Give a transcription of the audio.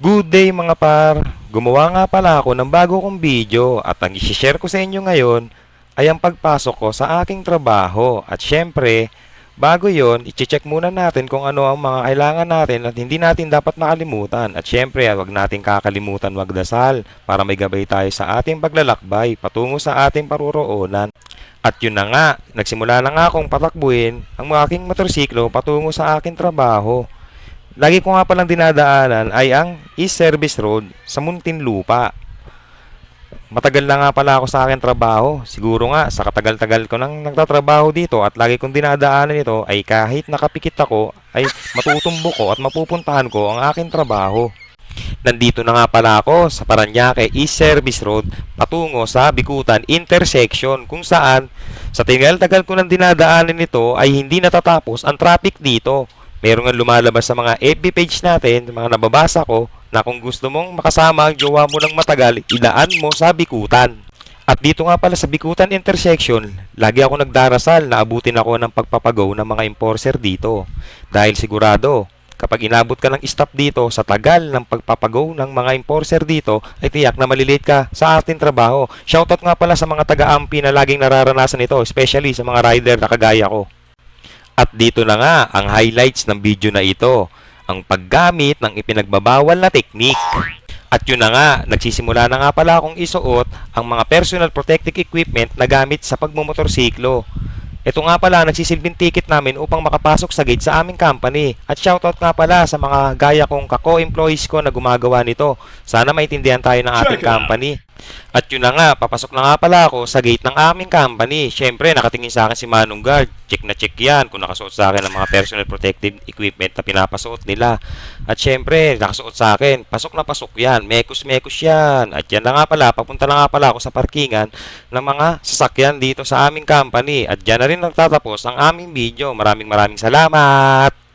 Good day mga par! Gumawa nga pala ako ng bago kong video at ang isi-share ko sa inyo ngayon ay ang pagpasok ko sa aking trabaho. At syempre, bago yon, i-check muna natin kung ano ang mga kailangan natin at hindi natin dapat makalimutan. At syempre, huwag natin kakalimutan magdasal para may gabay tayo sa ating paglalakbay patungo sa ating paruroonan. At yun na nga, nagsimula na nga akong patakbuhin ang aking motorsiklo patungo sa aking trabaho. Lagi ko nga palang dinadaanan ay ang East Service Road sa Muntinlupa. Matagal na nga pala ako sa akin trabaho. Siguro nga sa katagal-tagal ko nang nagtatrabaho dito at lagi kong dinadaanan ito ay kahit nakapikit ako ay matutumbok ko at mapupuntahan ko ang aking trabaho. Nandito na nga pala ako sa Parañaque East Service Road patungo sa Bikutan Intersection kung saan sa tagal-tagal ko nang dinadaanan ito ay hindi natatapos ang traffic dito. Meron nga lumalabas sa mga FB page natin, mga nababasa ko, na kung gusto mong makasama ang jowa mo ng matagal, idaan mo sa Bikutan. At dito nga pala sa Bikutan Intersection, lagi ako nagdarasal na abutin ako ng pagpapagaw ng mga enforcer dito. Dahil sigurado, kapag inabot ka ng stop dito sa tagal ng pagpapagaw ng mga enforcer dito, ay tiyak na malilate ka sa ating trabaho. Shoutout nga pala sa mga taga-ampi na laging nararanasan ito, especially sa mga rider na kagaya ko. At dito na nga ang highlights ng video na ito, ang paggamit ng ipinagbabawal na teknik. At yun na nga, nagsisimula na nga pala akong isuot ang mga personal protective equipment na gamit sa pagmumotorsiklo. Ito nga pala, nagsisilbing ticket namin upang makapasok sa gate sa aming company. At shoutout nga pala sa mga gaya kong kako-employees ko na gumagawa nito. Sana maintindihan tayo ng ating company. At yun na nga, papasok na nga pala ako sa gate ng aming company. Siyempre, nakatingin sa akin si Manong Guard. Check na check yan kung nakasuot sa akin ang mga personal protective equipment na pinapasuot nila. At siyempre, nakasuot sa akin, pasok na pasok yan. Mekos-mekos yan. At yan na nga pala, papunta na nga pala ako sa parkingan ng mga sasakyan dito sa aming company. At dyan na rin nagtatapos ang aming video. Maraming salamat!